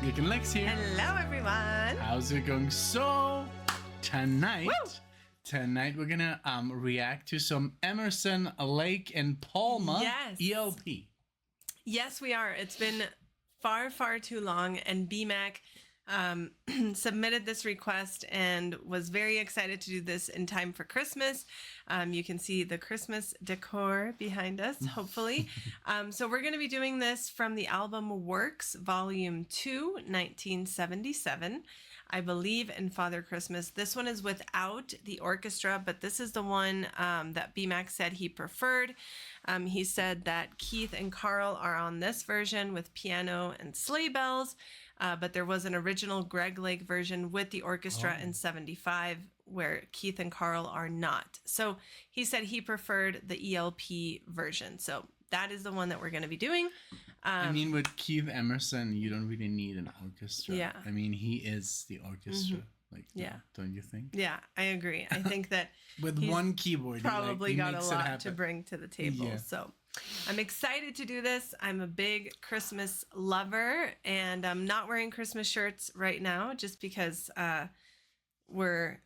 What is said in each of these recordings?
NicknLex here. Hello, everyone. How's it going? So, tonight we're gonna react to some Emerson, Lake, and Palmer ELP. Yes, we are. It's been far, far too long, and BMAC submitted this request and was very excited to do this in time for Christmas. You can see the Christmas decor behind us, hopefully. So we're going to be doing this from the album Works, Volume 2, 1977. I believe in Father Christmas. This one is without the orchestra, but this is the one that BMAC said he preferred. He said that Keith and Carl are on this version with piano and sleigh bells, but there was an original Greg Lake version with the orchestra in 75 where Keith and Carl are not. So he said he preferred the ELP version. So that is the one that we're going to be doing. I mean, with Keith Emerson, you don't really need an orchestra. Yeah. I mean, he is the orchestra. Like, yeah. Don't you think? Yeah, I agree. I think that with one keyboard, probably he got a makes lot to bring to the table. Yeah. So I'm excited to do this. I'm a big Christmas lover, and I'm not wearing Christmas shirts right now just because we're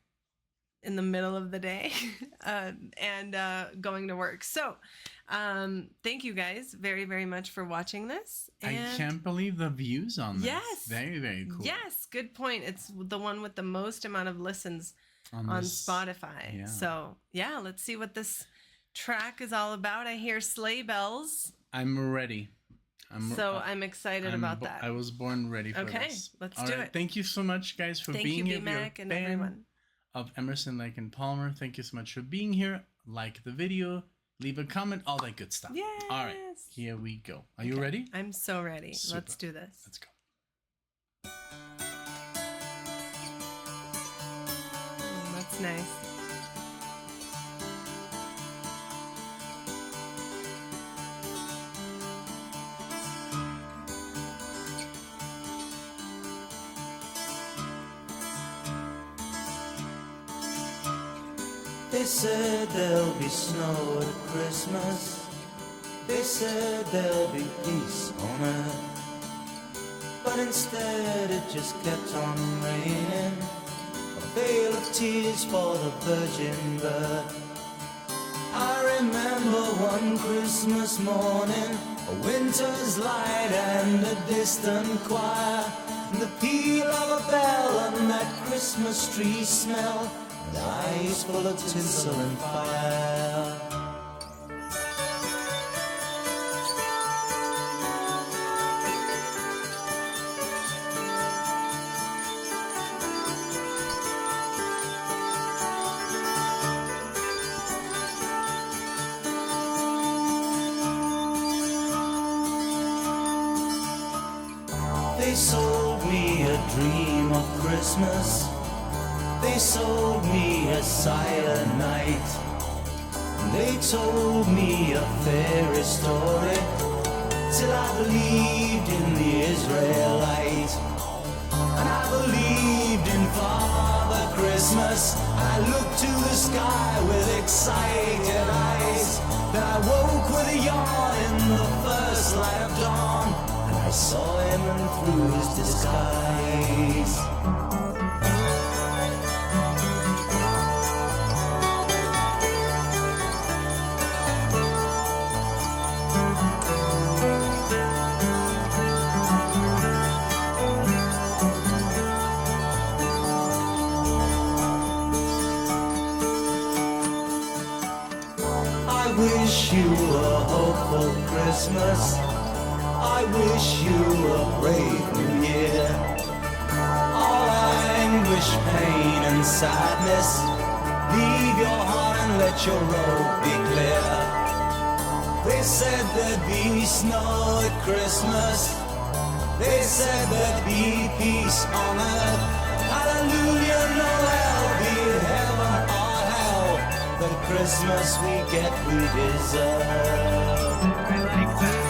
in the middle of the day and going to work. So thank you guys very, very much for watching this. And I can't believe the views on this. Yes. Very, very cool. Yes, good point. It's the one with the most amount of listens on Spotify. Yeah. So yeah, let's see what this track is all about. I hear sleigh bells. I'm ready. I'm excited about that. I was born ready for this. Okay, let's do it. Thank you so much, guys, for being here. Thank you, BMAC, and everyone. Of Emerson, Lake, and Palmer. Thank you so much for being here. Like the video, leave a comment, all that good stuff. Yes. All right, here we go. Are you ready? I'm so ready. Super. Let's do this. Let's go. That's nice. They said there'll be snow at Christmas. They said there'll be peace on earth. But instead it just kept on raining, a veil of tears for the virgin birth. I remember one Christmas morning, a winter's light and a distant choir, and the peal of a bell and that Christmas tree smell, and eyes full of tinsel and fire. They sold me a dream of Christmas. They sold me a silent night. They told me a fairy story till I believed in the Israelite. And I believed in Father Christmas. I looked to the sky with excited eyes. Then I woke with a yawn in the first light of dawn, and I saw him and through his disguise. I wish you a hopeful Christmas. I wish you a brave new year. All anguish, pain and sadness, leave your heart and let your road be clear. They said there'd be snow at Christmas. They said there'd be peace on earth. Hallelujah, Noel, be it heaven or hell. The Christmas we get, we deserve. I like that.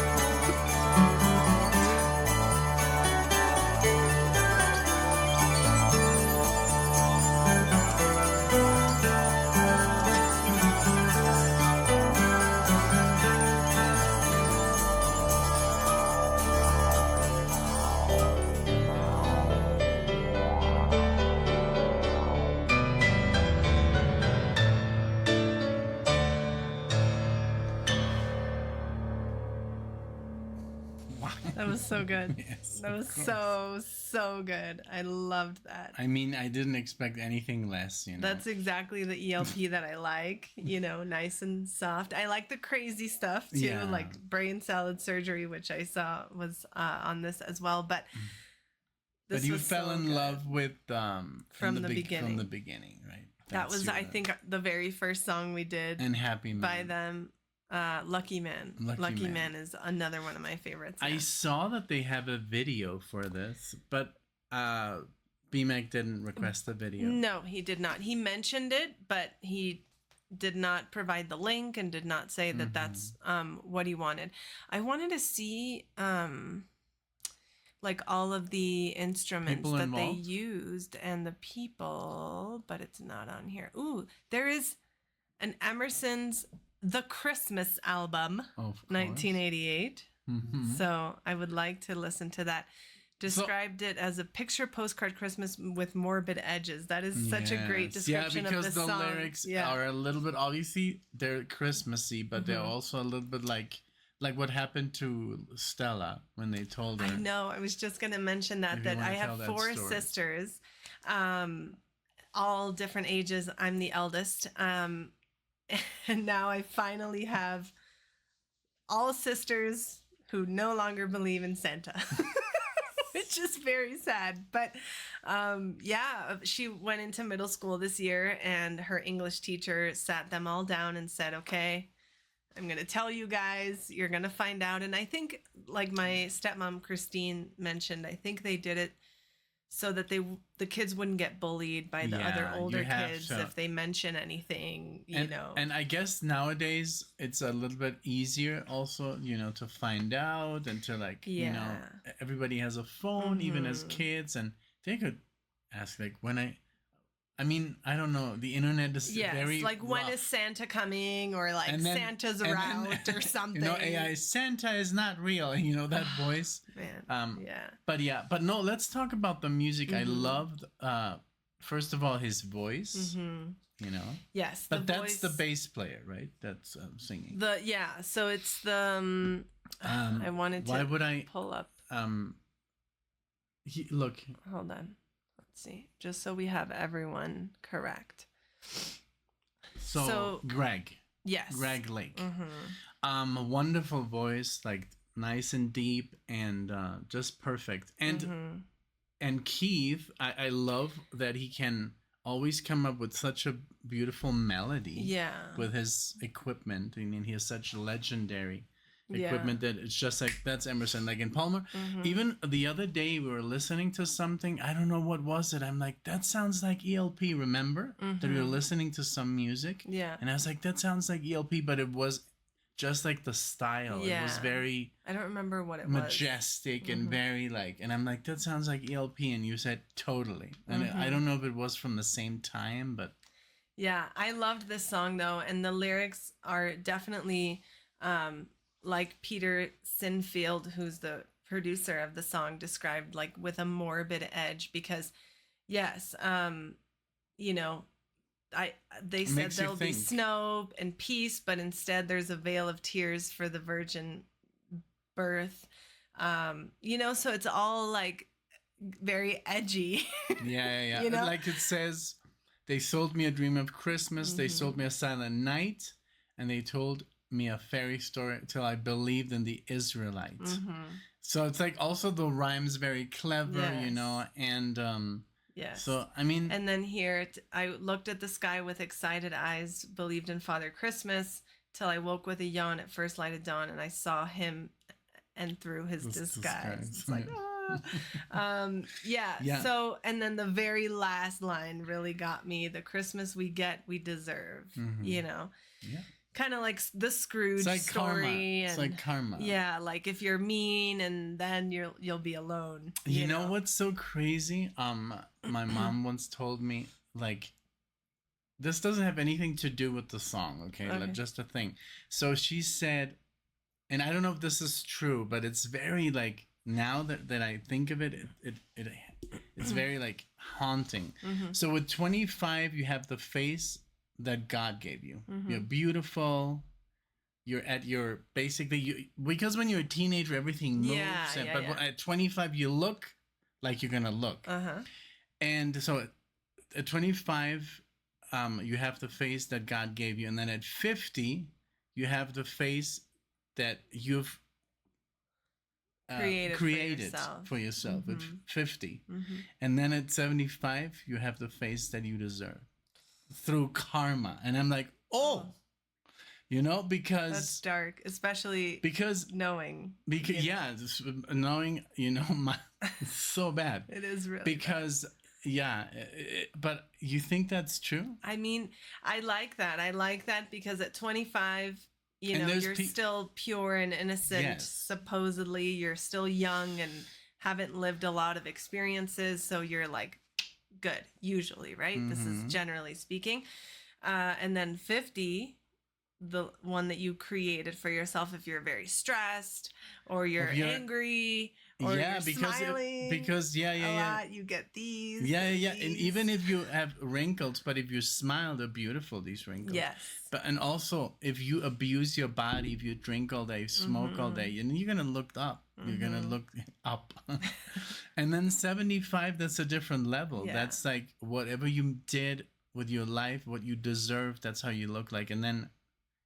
That was so good. Yes, That of was course. so good. I loved that. I mean, I didn't expect anything less, you know. That's exactly the ELP that I like, nice and soft. I like the crazy stuff too, Yeah. like brain salad surgery, which I saw was on this as well. But this But you was fell so in good. love with From the beginning. From the beginning, right? That was, I think, the very first song we did and Happy Man. by them. Lucky Man. Lucky Man is another one of my favorites. I yeah. saw that they have a video for this, but BMAC didn't request the video. No, he did not. He mentioned it, but he did not provide the link and did not say that that's what he wanted. I wanted to see like all of the instruments People that involved? they used and the people, but it's not on here. Ooh, there is an Emerson's The Christmas album, Of course. 1988. Mhm. So I would like to listen to that. Described it as a picture postcard Christmas with morbid edges. That is such a great Yes. description yeah, of because the the song. lyrics Yeah. are a little bit, obviously they're Christmassy, but they're also a little bit like what happened to Stella when they told her. I know. I was just going to mention If you that wanna I tell have that 4 story. sisters, all different ages. I'm the eldest. And now I finally have all sisters who no longer believe in Santa. Which is very sad. But yeah, she went into middle school this year and her English teacher sat them all down and said, okay, I'm going to tell you guys, you're going to find out. And I think, like my stepmom, Christine, mentioned, I think they did it so that the kids wouldn't get bullied by the other Yeah, you older have kids to. if they mention anything, you and, know. And I guess nowadays it's a little bit easier also, to find out and to Yeah. everybody has a phone, even as kids, and they could ask I mean, I don't know. The internet is Yes, very like when rough. is Santa coming, or like And then- Santa's and then- around or something. AI Santa is not real. That voice. Man, yeah. But no. Let's talk about the music. I loved. First of all, his voice. Yes, But the that's the voice- bass player, right? That's singing. So it's the I wanted to Why would I? pull up. Look. Hold on. Let's see. Just so we have everyone correct. So Greg Yes. Lake. Mm-hmm. A wonderful voice, like nice and deep, and just perfect. And Mm-hmm. and Keith, I love that he can always come up with such a beautiful melody. Yeah. With his equipment. I mean, he has such legendary Yeah. equipment that it's just like, that's Emerson. Like in Palmer, even the other day we were listening to something, I don't know what was it. I'm like, that sounds like ELP. Remember that we were listening to some music? Yeah. And I was like, that sounds like ELP, but it was just like the style. It was Yeah. very I don't remember what it majestic and very and I'm like, that sounds like ELP. And you said totally. And I don't know if it was from the same time, but Yeah, I loved this song though, and the lyrics are definitely like Peter Sinfield, who's the producer of the song, described, like with a morbid edge, because yes, they said makes you there'll be think. snow and peace, but instead there's a veil of tears for the virgin birth. So it's all like very edgy. yeah. You know? Like it says, they sold me a dream of Christmas. They sold me a silent night, and they told me a fairy story till I believed in the Israelites. So it's like also the rhyme's very clever, Yes. and Yes. so I mean, And then here, I looked at the sky with excited eyes, believed in Father Christmas, till I woke with a yawn at first light of dawn, and I saw him and through his This disguise. disguise. It's like, yeah. Yeah. So, and then the very last line really got me. The Christmas we get, we deserve, Yeah. Kind of like the Scrooge It's like story. karma. And It's like karma. yeah, like if you're mean, and then you'll be alone. You know what's so crazy? My mom once told me, like, this doesn't have anything to do with the song, okay? Okay. Like, just a thing. So she said, and I don't know if this is true, but it's very like, now that I think of it, it's very like haunting. So with 25, you have the face that God gave you. You're beautiful, you're at your basically because when you're a teenager everything moves. But at 25 you look like you're gonna look. And so at 25 you have the face that God gave you, and then at 50 you have the face that you've created for yourself at 50. And then at 75 you have the face that you deserve through karma. And I'm like, you know, because that's dark, especially because knowing knowing, you know, it's so bad. It is really because but you think that's true? I mean, I like that because at 25, you know, you're still pure and innocent. Yes. Supposedly you're still young and haven't lived a lot of experiences, so you're like good usually, right? This is generally speaking. And then 50, the one that you created for yourself, if you're very stressed or you're angry or you're smiling because a lot, you get these. And even if you have wrinkles, but if you smile, they're beautiful, these wrinkles. Yes. But and also if you abuse your body, if you drink all day, smoke all day, and you're gonna look up. You're gonna look up. And then 75, that's a different level. That's like whatever you did with your life, what you deserve, that's how you look like. And then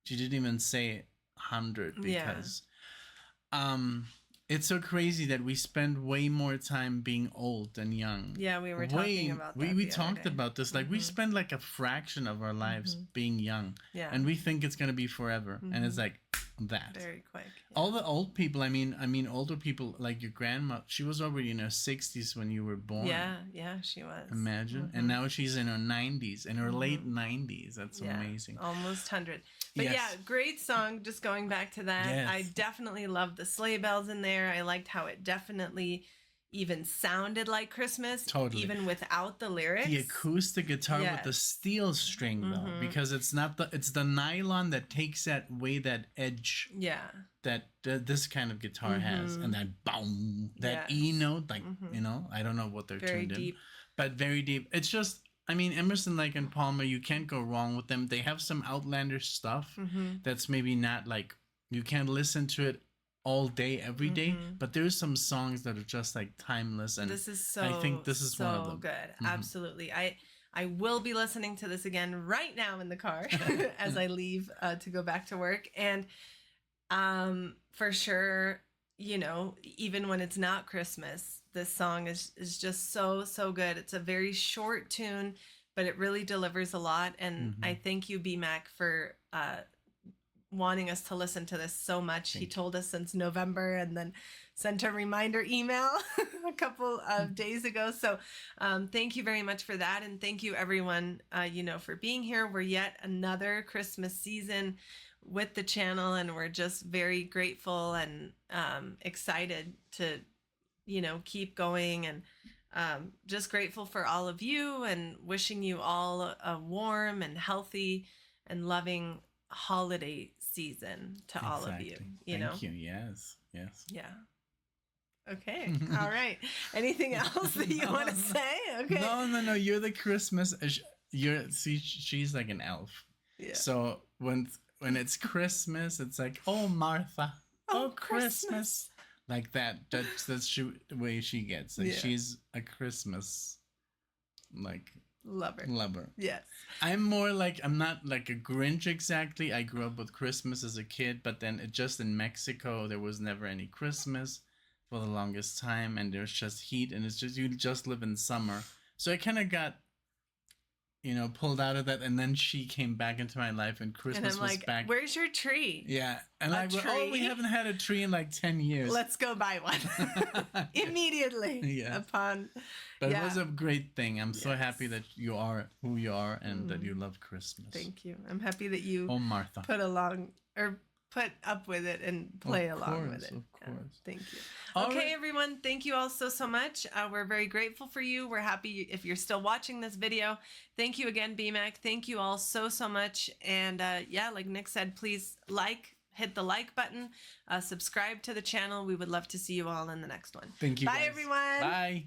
she didn't even say 100 because it's so crazy that we spend way more time being old than young. Yeah, we were talking about that. We talked about this. Like we spend like a fraction of our lives being young. Yeah. And we think it's gonna be forever. And it's like that. Very quick. Yeah. All the old people, I mean older people like your grandma, she was already in her 60s when you were born. Yeah, she was. Imagine. And now she's in her 90s, in her late 90s. That's amazing. Almost 100. But great song. Just going back to that. Yes. I definitely loved the sleigh bells in there. I liked how it definitely even sounded like Christmas. Totally. Even without the lyrics. The acoustic guitar with the steel string though, because it's the nylon that takes that edge. Yeah. That this kind of guitar has, and that boom, that E note, like you know, I don't know what they're tuned in, but very deep. It's just, I mean, Emerson, Lake and Palmer, you can't go wrong with them. They have some outlandish stuff that's maybe not like you can't listen to it all day, every day, but there's some songs that are just like timeless, and I think this is one of them. Good. Absolutely. I will be listening to this again right now in the car as I leave to go back to work, and for sure, you know, even when it's not Christmas, this song is just so good. It's a very short tune, but it really delivers a lot, and I thank you, BMAC, for wanting us to listen to this so much. He told us since November, and then sent a reminder email a couple of days ago. So thank you very much for that, and thank you everyone you know, for being here. We're yet another Christmas season with the channel, and we're just very grateful and excited to, you know, keep going, and just grateful for all of you, and wishing you all a warm and healthy and loving holiday season to all of you. Thank you. Yes. Yeah. Okay. All right. Anything else that you want to say? Okay. No. You're the Christmas. She's like an elf. Yeah. So when it's Christmas, it's like, oh Martha, oh Christmas, like that. That's the way she gets. Like she's a Christmas, like. Lover. Yes. I'm more like, I'm not like a Grinch exactly. I grew up with Christmas as a kid, but then just in Mexico, there was never any Christmas for the longest time, and there's just heat, and it's just, you just live in summer. So I kind of got, you know, pulled out of that, and then she came back into my life, and Christmas and I'm was like, back. Where's your tree? Yeah. And I go, oh, we haven't had a tree in like 10 years. Let's go buy one. Immediately. Yeah. But it was a great thing. I'm so happy that you are who you are, and that you love Christmas. Thank you. I'm happy that you Martha. put up with it and play along with it. Of course. Thank you. Okay, everyone. Thank you all so much. We're very grateful for you. We're happy if you're still watching this video. Thank you again, BMAC. Thank you all so much. And like Nick said, please hit the like button, subscribe to the channel. We would love to see you all in the next one. Thank you. Bye, everyone. Bye.